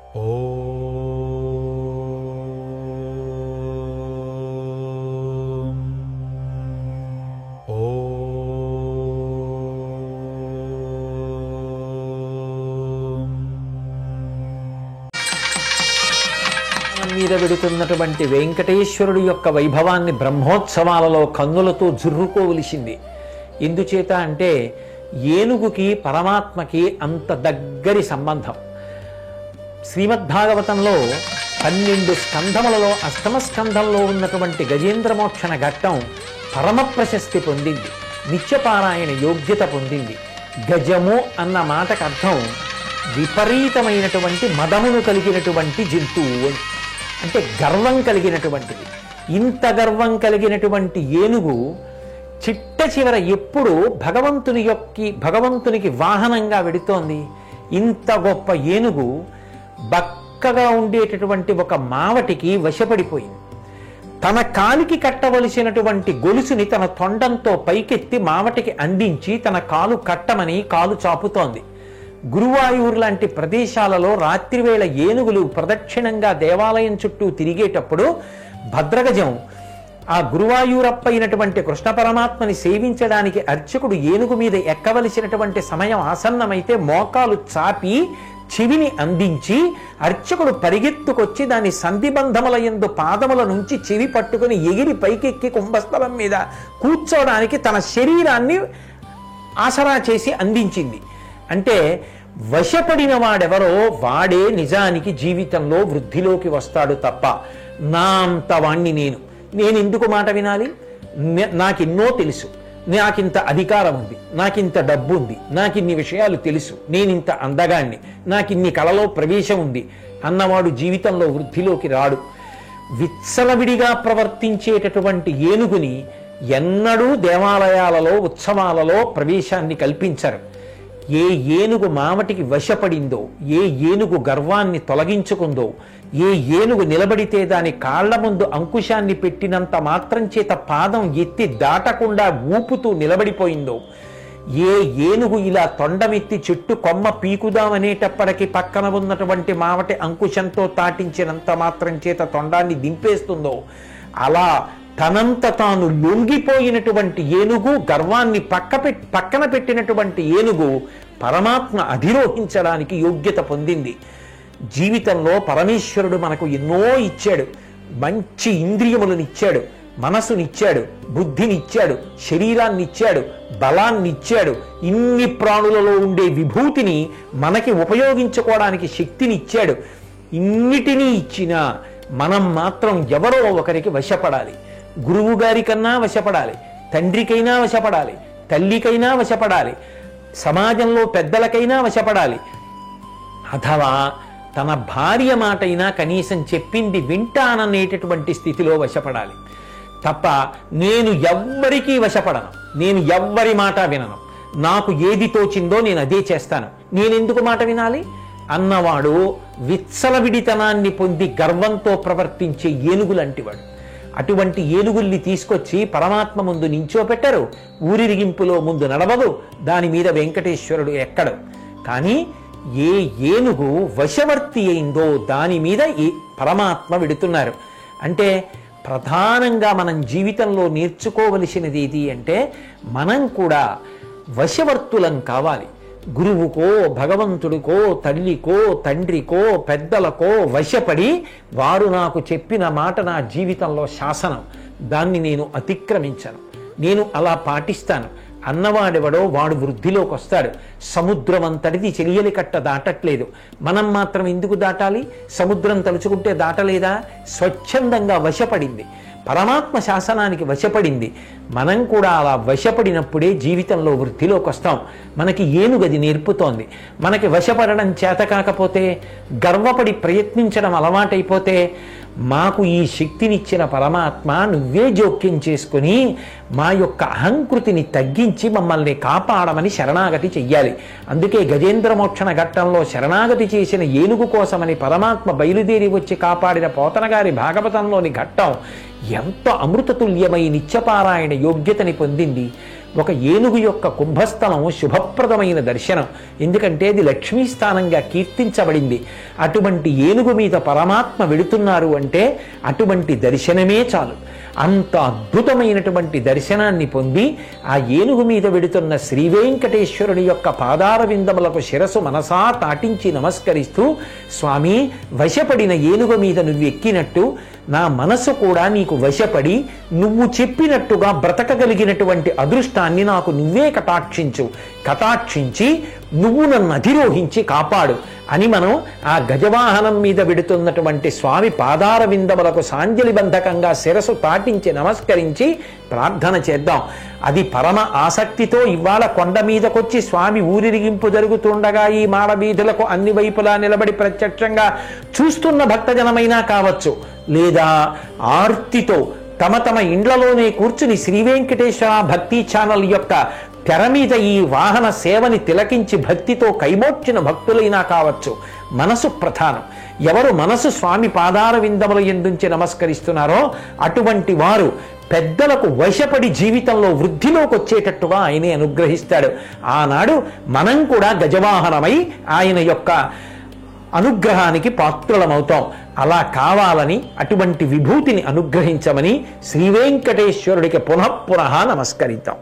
మీద వెడుతున్నటువంటి వెంకటేశ్వరుడు యొక్క వైభవాన్ని బ్రహ్మోత్సవాలలో కన్నులతో జుర్రుకోవలసింది. ఎందుచేత అంటే ఏనుగుకి పరమాత్మకి అంత దగ్గరి సంబంధం. శ్రీమద్భాగవతంలో 12 స్కంధములలో అష్టమ స్కంధంలో ఉన్నటువంటి గజేంద్రమోక్షణ ఘట్టం పరమ ప్రశస్తి పొందింది, నిత్యపారాయణ యోగ్యత పొందింది. గజము అన్న మాటకు అర్థం విపరీతమైనటువంటి మదమును కలిగినటువంటి జంతువు, అంటే గర్వం కలిగినటువంటిది. ఇంత గర్వం కలిగినటువంటి ఏనుగు చిట్ట చివర ఎప్పుడు భగవంతునికి వాహనంగా వెడుతోంది. ఇంత గొప్ప ఏనుగు బక్కగా ఉండేటటువంటి ఒక మావటికి వశపడిపోయింది. తన కాలికి కట్టవలసినటువంటి గొలుసుని తన తొండంతో పైకెత్తి మావటికి అందించి తన కాలు కట్టమని కాలు చాపుతోంది. గురువాయూర్ లాంటి ప్రదేశాలలో రాత్రివేళ ఏనుగులు ప్రదక్షిణంగా దేవాలయం చుట్టూ తిరిగేటప్పుడు భద్రగజం ఆ గురువాయూరప్ప అయినటువంటి కృష్ణ పరమాత్మని సేవించడానికి అర్చకుడు ఏనుగు మీద ఎక్కవలసినటువంటి సమయం ఆసన్నమైతే మోకాలు చాపి చెవిని అందించి అర్చకుడు పరిగెత్తుకొచ్చి దాని సంధిబంధముల యందు పాదముల నుంచి చెవి పట్టుకుని ఎగిరి పైకెక్కి కుంభస్థలం మీద కూర్చోడానికి తన శరీరాన్ని ఆసరా చేసి అందించింది. అంటే వశపడిన వాడెవరో వాడే నిజానికి జీవితంలో వృద్ధిలోకి వస్తాడు తప్ప నా అంత వాణ్ణి నేను ఎందుకు మాట వినాలి, నాకెన్నో తెలుసు, నాకింత అధికారం ఉంది, నాకింత డబ్బు ఉంది, నాకిన్ని విషయాలు తెలుసు, నేనింత అందగాన్ని, నాకిన్ని కళలో ప్రవేశం ఉంది అన్నవాడు జీవితంలో వృద్ధిలోకి రాడు. విత్సలవిడిగా ప్రవర్తించేటటువంటి ఏనుగుని ఎన్నడూ దేవాలయాలలో ఉత్సవాలలో ప్రవేశాన్ని కల్పించరు. ఏ ఏనుగు మావటికి వశపడిందో, ఏ ఏనుగు గర్వాన్ని తొలగించుకుందో, ఏ ఏనుగు నిలబడితే దాని కాళ్ల ముందు అంకుశాన్ని పెట్టినంత మాత్రం చేత పాదం ఎత్తి దాటకుండా ఊపుతూ నిలబడిపోయిందో, ఏ ఏనుగు ఇలా తొండమెత్తి చెట్టు కొమ్మ పీకుదామనేటప్పటికీ పక్కన ఉన్నటువంటి మావటి అంకుశంతో తాటించినంత మాత్రం చేత తొండాన్ని దింపేస్తుందో, అలా తనంత తాను లొంగిపోయినటువంటి ఏనుగు, గర్వాన్ని పక్కన పెట్టినటువంటి ఏనుగు పరమాత్మ అధిరోహించడానికి యోగ్యత పొందింది. జీవితంలో పరమేశ్వరుడు మనకు ఎన్నో ఇచ్చాడు. మంచి ఇంద్రియములనిచ్చాడు, మనసునిచ్చాడు, బుద్ధినిచ్చాడు, శరీరాన్నిచ్చాడు, బలాన్నిచ్చాడు. ఇన్ని ప్రాణులలో ఉండే విభూతిని మనకి ఉపయోగించుకోవడానికి శక్తినిచ్చాడు. ఇన్నిటినీ ఇచ్చినా మనం మాత్రం ఎవరో ఒకరికి వశపడాలి. గురువు గారికన్నా వశపడాలి, తండ్రికైనా వశపడాలి, తల్లికైనా వశపడాలి, సమాజంలో పెద్దలకైనా వశపడాలి, అథవా తన భార్య మాటైనా కనీసం చెప్పింది వింటాననేటటువంటి స్థితిలో వశపడాలి తప్ప నేను ఎవ్వరికీ వశపడను, నేను ఎవ్వరి మాట వినను, నాకు ఏది తోచిందో నేను అదే చేస్తాను, నేనెందుకు మాట వినాలి అన్నవాడు విత్సలవిడితనాన్ని పొంది గర్వంతో ప్రవర్తించే ఏనుగులంటివాడు. అటువంటి ఏనుగుల్ని తీసుకొచ్చి పరమాత్మ ముందు నించోపెట్టరు, ఊరిరిగింపులో ముందు నడవదు, దాని మీద వెంకటేశ్వరుడు ఎక్కడు. కానీ ఏ ఏనుగు వశవర్తి అయిందో దాని మీద పరమాత్మ విడుతున్నారు. అంటే ప్రధానంగా మనం జీవితంలో నేర్చుకోవలసినది ఏది అంటే మనం కూడా వశవర్తులం కావాలి. గురువుకో, భగవంతుడికో, తల్లికో, తండ్రికో, పెద్దలకో వశపడి వారు నాకు చెప్పిన మాట నా జీవితంలో శాసనం, దాన్ని నేను అతిక్రమించను, నేను అలా పాటిస్తాను అన్నవాడెవడో వాడు వృద్ధిలోకి వస్తాడు. సముద్రం అంతటిది చెలియలి కట్ట దాటట్లేదు, మనం మాత్రం ఎందుకు దాటాలి? సముద్రం తలుచుకుంటే దాటలేదా? స్వచ్ఛందంగా వశపడింది, పరమాత్మ శాసనానికి వశపడింది. మనం కూడా అలా వశపడినప్పుడే జీవితంలో వృద్ధిలోకి వస్తాం. మనకి ఏనుగది నేర్పుతోంది. మనకి వశపడడం చేత కాకపోతే, గర్వపడి ప్రయత్నించడం అలవాటైపోతే, మాకు ఈ శక్తినిచ్చిన పరమాత్మ నువ్వే జోక్యం చేసుకుని మా యొక్క అహంకృతిని తగ్గించి మమ్మల్ని కాపాడమని శరణాగతి చెయ్యాలి. అందుకే గజేంద్రమోక్షణ ఘట్టంలో శరణాగతి చేసిన ఏనుగు కోసమని పరమాత్మ బయలుదేరి వచ్చి కాపాడిన పోతనగారి భాగవతంలోని ఘట్టం ఎంత అమృతతుల్యమై నిత్యపారాయణ యోగ్యతని పొందింది. ఒక ఏనుగు యొక్క కుంభస్థలం శుభప్రదమైన దర్శనం. ఎందుకంటే అది లక్ష్మీ స్థానంగా కీర్తించబడింది. అటువంటి ఏనుగు మీద పరమాత్మ వెడుతున్నారు అంటే అటువంటి దర్శనమే చాలు. అంత అద్భుతమైనటువంటి దర్శనాన్ని పొంది ఆ ఏనుగు మీద వెడుతున్న శ్రీ వెంకటేశ్వరుని యొక్క పాదార విందములకు శిరసు మనసా తాటించి నమస్కరిస్తూ, స్వామి, వశపడిన ఏనుగు మీద నువ్వు ఎక్కినట్టు నా మనసు కూడా నీకు వశపడి నువ్వు చెప్పినట్టుగా బ్రతకగలిగినటువంటి అదృష్టాన్ని నాకు నువ్వే కటాక్షించి నువ్వు నన్ను అధిరోహించి కాపాడు అని మనం ఆ గజవాహనం మీద వెడుతున్నటువంటి స్వామి పాదార విందములకు సాంజలి బంధకంగా శిరసు తాటించి నమస్కరించి ప్రార్థన చేద్దాం. అది పరమ ఆసక్తితో ఇవాళ కొండ మీదకొచ్చి స్వామి ఊరిరిగింపు జరుగుతుండగా ఈ మాడవీధులకు అన్ని వైపులా నిలబడి ప్రత్యక్షంగా చూస్తున్న భక్తజనమైనా కావచ్చు, లేదా ఆర్తితో తమ ఇండ్లలోనే కూర్చుని శ్రీ వెంకటేశ్వర భక్తి ఛానల్ యొక్క తెర మీద ఈ వాహన సేవని తిలకించి భక్తితో కైమోర్చిన భక్తులైనా కావచ్చు. మనసు ప్రధానం. ఎవరు మనసు స్వామి పాదార విందముల యందుంచి నమస్కరిస్తున్నారో అటువంటి వారు పెద్దలకు వశపడి జీవితంలో వృద్ధిలోకి వచ్చేటట్టుగా ఆయనే అనుగ్రహిస్తాడు. ఆనాడు మనం కూడా గజవాహనమై ఆయన యొక్క అనుగ్రహానికి పాత్రులమవుతాం. అలా కావాలని అటువంటి విభూతిని అనుగ్రహించమని శ్రీ వెంకటేశ్వరుడికి పునః నమస్కరిద్దాం.